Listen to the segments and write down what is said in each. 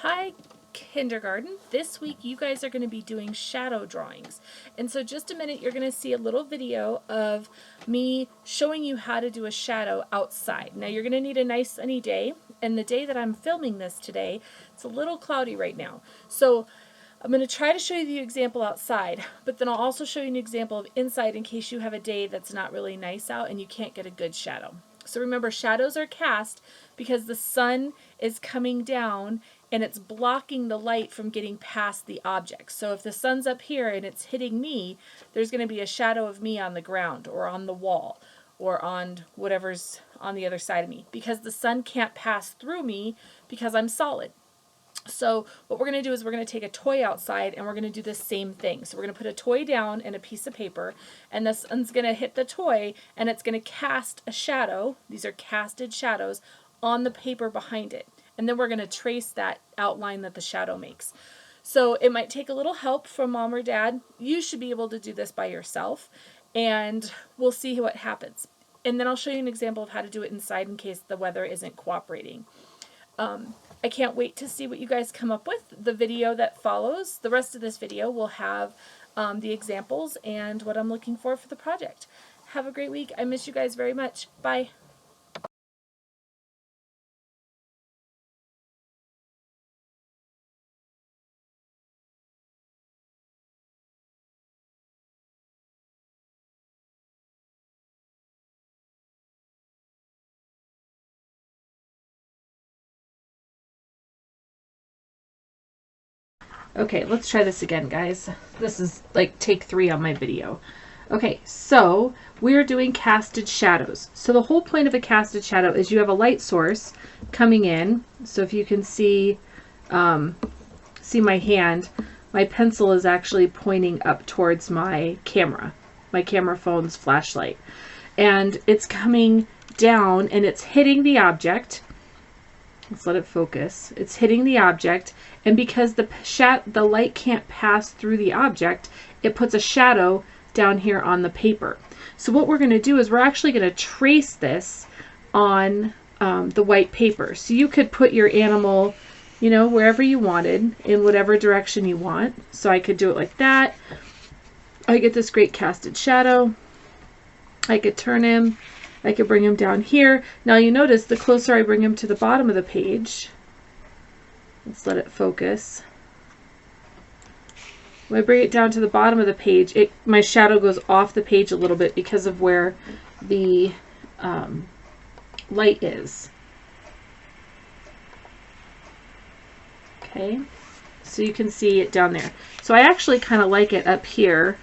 Hi, kindergarten. This week you guys are going to be doing shadow drawings. And so just a minute, you're going to see a little video of me showing you how to do a shadow outside. Now you're going to need a nice sunny day, and the day that I'm filming this today, it's a little cloudy right now. So I'm going to try to show you the example outside, but then I'll also show you an example of inside in case you have a day that's not really nice out and you can't get a good shadow. So remember, shadows are cast because the sun is coming down and it's blocking the light from getting past the object. So if the sun's up here and it's hitting me, there's going to be a shadow of me on the ground or on the wall or on whatever's on the other side of me, because the sun can't pass through me because I'm solid. So what we're going to do is we're going to take a toy outside and we're going to do the same thing. So we're going to put a toy down and a piece of paper, and the sun's going to hit the toy and it's going to cast a shadow. These are casted shadows on the paper behind it. And then we're going to trace that outline that the shadow makes. So it might take a little help from mom or dad. You should be able to do this by yourself, and we'll see what happens. And then I'll show you an example of how to do it inside in case the weather isn't cooperating. I can't wait to see what you guys come up with. The video that follows, the rest of this video, will have the examples and what I'm looking for the project. Have a great week. I miss you guys very much. Bye. Okay, let's try this again, guys. This is like take 3 on my video. Okay, so we're doing casted shadows. So the whole point of a casted shadow is you have a light source coming in. So if you can see my hand, my pencil is actually pointing up towards my camera phone's flashlight. And it's coming down and it's hitting the object. Let's let it focus. It's hitting the object, and because the light can't pass through the object, it puts a shadow down here on the paper. So what we're going to do is we're actually going to trace this on the white paper. So you could put your animal, you know, wherever you wanted, in whatever direction you want. So I could do it like that. I get this great casted shadow. I could turn him. I could bring him down here. Now you notice the closer I bring him to the bottom of the page, let's let it focus. When I bring it down to the bottom of the page, my shadow goes off the page a little bit because of where the light is. Okay, so you can see it down there. So I actually kind of like it up here.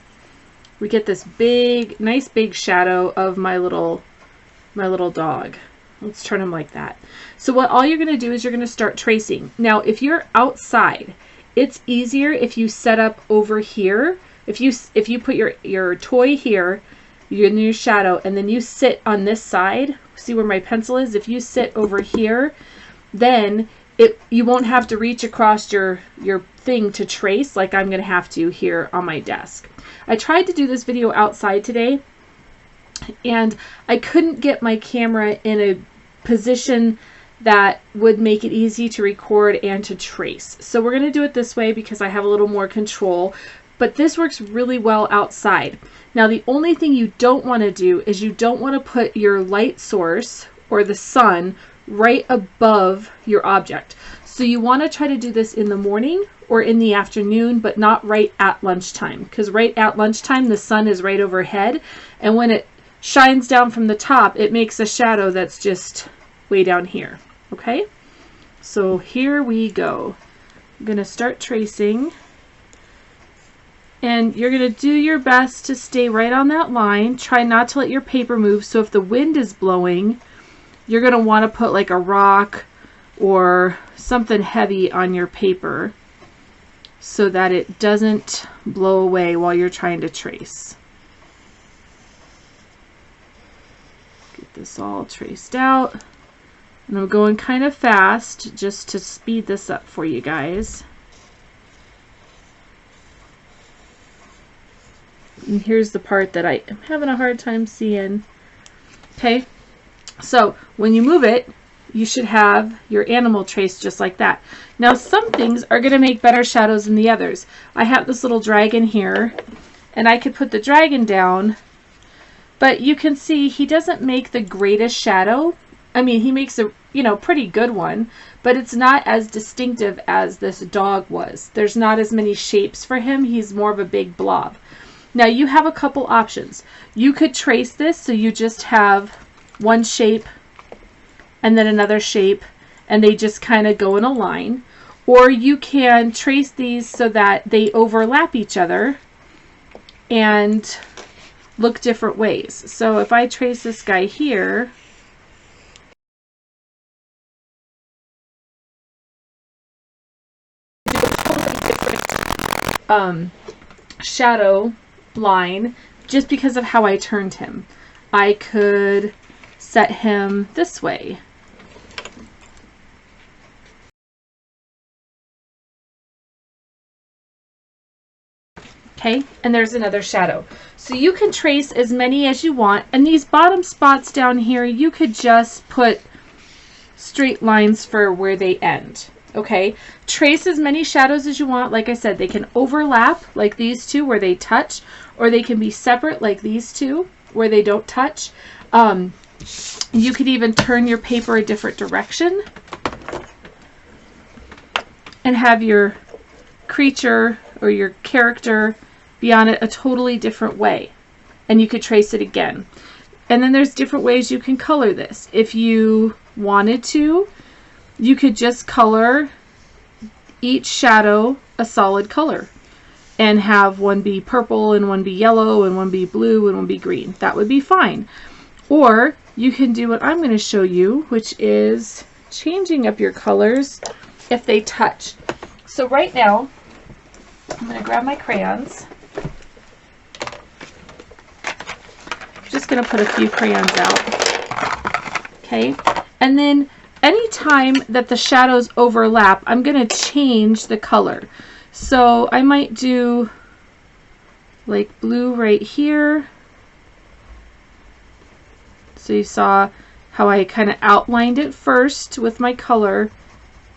We get this big, nice big shadow of my little dog. Let's turn him like that. So all you're going to do is you're going to start tracing. Now, if you're outside, it's easier if you set up over here. If you put your toy here, you're in your shadow, and then you sit on this side. See where my pencil is? If you sit over here, then you won't have to reach across your thing to trace like I'm going to have to here on my desk. I tried to do this video outside today, and I couldn't get my camera in a position that would make it easy to record and to trace. So we're going to do it this way because I have a little more control, but this works really well outside. Now the only thing you don't want to do is you don't want to put your light source or the sun right above your object. So you want to try to do this in the morning or in the afternoon, but not right at lunchtime, because right at lunchtime the sun is right overhead, and when it shines down from the top, it makes a shadow that's just way down here. Okay, so here we go. I'm going to start tracing, and you're going to do your best to stay right on that line. Try not to let your paper move. So if the wind is blowing, you're going to want to put like a rock or something heavy on your paper so that it doesn't blow away while you're trying to trace. This all traced out, and I'm going kind of fast just to speed this up for you guys. And here's the part that I am having a hard time seeing. Okay, so when you move it, you should have your animal traced just like that. Now some things are going to make better shadows than the others. I have this little dragon here, and I could put the dragon down, but you can see he doesn't make the greatest shadow. I mean, he makes a, you know, pretty good one, but it's not as distinctive as this dog was. There's not as many shapes for him. He's more of a big blob. Now you have a couple options. You could trace this so you just have one shape and then another shape, and they just kind of go in a line. Or you can trace these so that they overlap each other and look different ways. So if I trace this guy here, shadow line just because of how I turned him. I could set him this way. Okay, and there's another shadow. So you can trace as many as you want, and these bottom spots down here, you could just put straight lines for where they end. Okay, trace as many shadows as you want. Like I said, they can overlap like these two where they touch, or they can be separate like these two where they don't touch. You could even turn your paper a different direction and have your creature or your character be on it a totally different way, and you could trace it again. And then there's different ways you can color this. If you wanted to, you could just color each shadow a solid color and have one be purple and one be yellow and one be blue and one be green. That would be fine. Or you can do what I'm going to show you, which is changing up your colors if they touch. So right now, I'm going to grab my crayons. I'm just going to put a few crayons out. Okay, and then anytime that the shadows overlap, I'm going to change the color. So I might do like blue right here. So you saw how I kind of outlined it first with my color,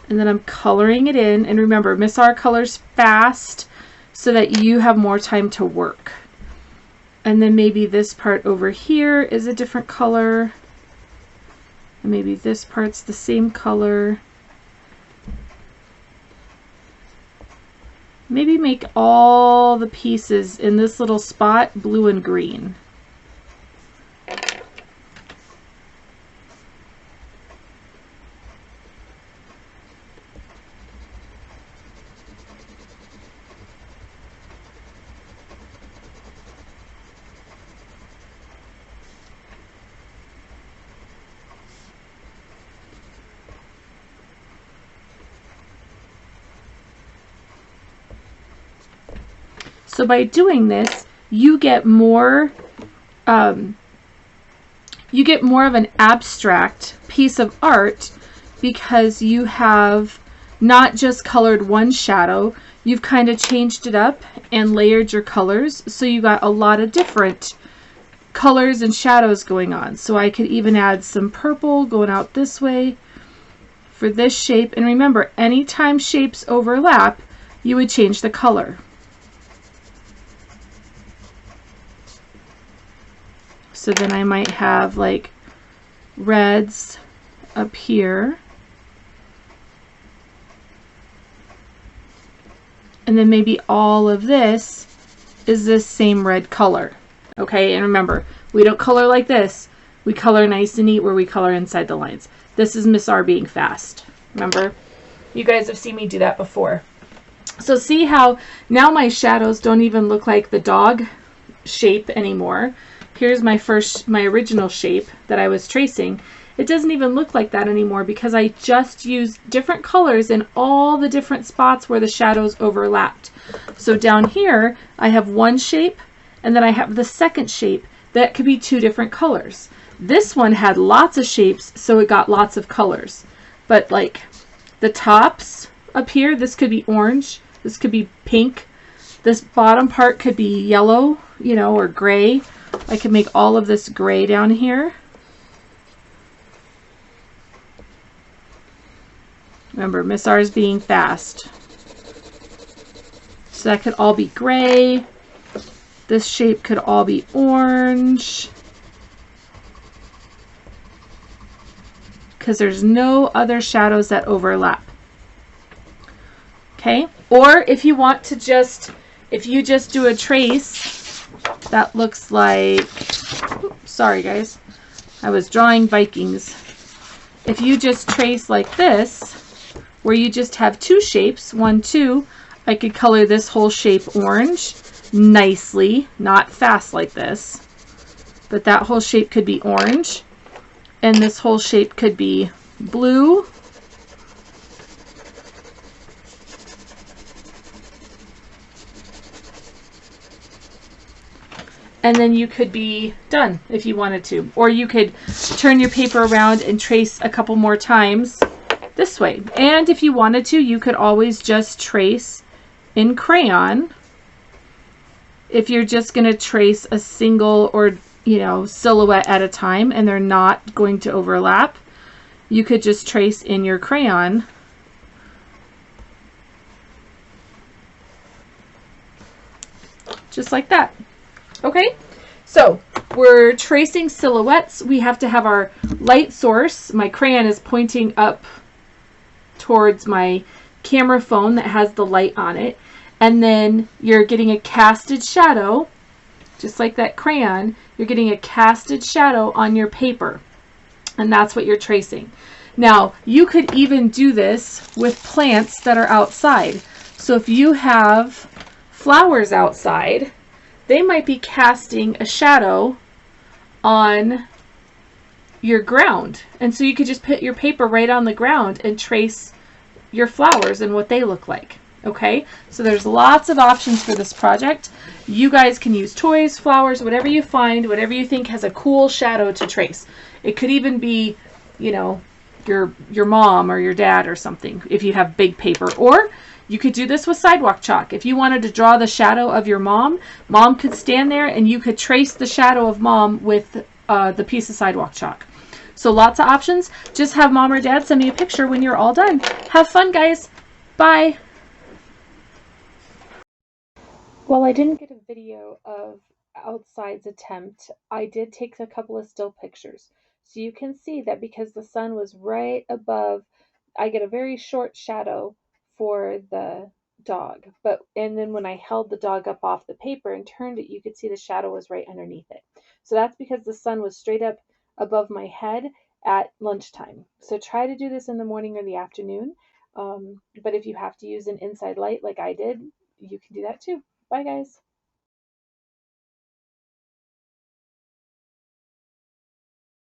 and then I'm coloring it in. And remember, Miss R colors fast so that you have more time to work. And then maybe this part over here is a different color. And maybe this part's the same color. Maybe make all the pieces in this little spot blue and green. So by doing this, you get more of an abstract piece of art because you have not just colored one shadow, you've kind of changed it up and layered your colors. So you got a lot of different colors and shadows going on. So I could even add some purple going out this way for this shape. And remember, anytime shapes overlap, you would change the color. So then I might have like reds up here. And then maybe all of this is this same red color. Okay, and remember, we don't color like this. We color nice and neat where we color inside the lines. This is Miss R being fast. Remember? You guys have seen me do that before. So see how now my shadows don't even look like the dog shape anymore. Here's my original shape that I was tracing. It doesn't even look like that anymore because I just used different colors in all the different spots where the shadows overlapped. So down here, I have one shape, and then I have the second shape that could be two different colors. This one had lots of shapes, so it got lots of colors. But like the tops up here, this could be orange, this could be pink, this bottom part could be yellow, you know, or gray. I could make all of this gray down here. Remember, Miss R is being fast. So that could all be gray. This shape could all be orange. Because there's no other shadows that overlap. Okay? Or if you want to if you just do a trace that looks like, oops, sorry guys, I was drawing Vikings. If you just trace like this, where you just have two shapes, 1, 2, I could color this whole shape orange nicely, not fast like this, but that whole shape could be orange, and this whole shape could be blue, and then you could be done if you wanted to. Or you could turn your paper around and trace a couple more times this way. And if you wanted to, you could always just trace in crayon. If you're just going to trace a single or, silhouette at a time and they're not going to overlap, you could just trace in your crayon. Just like that. Okay, so we're tracing silhouettes. We have to have our light source. My crayon is pointing up towards my camera phone that has the light on it. And then you're getting a casted shadow, just like that crayon. You're getting a casted shadow on your paper. And that's what you're tracing. Now, you could even do this with plants that are outside. So if you have flowers outside, they might be casting a shadow on your ground. And so you could just put your paper right on the ground and trace your flowers and what they look like. Okay, so there's lots of options for this project. You guys can use toys, flowers, whatever you find, whatever you think has a cool shadow to trace. It could even be, your mom or your dad or something if you have big paper. Or you could do this with sidewalk chalk. If you wanted to draw the shadow of your mom, mom could stand there and you could trace the shadow of mom with the piece of sidewalk chalk. So lots of options. Just have mom or dad send me a picture when you're all done. Have fun, guys. Bye. Well, I didn't get a video of outside's attempt. I did take a couple of still pictures. So you can see that because the sun was right above, I get a very short shadow for the dog. And then when I held the dog up off the paper and turned it, you could see the shadow was right underneath it. So that's because the sun was straight up above my head at lunchtime. So try to do this in the morning or the afternoon. But if you have to use an inside light like I did, you can do that too. Bye, guys.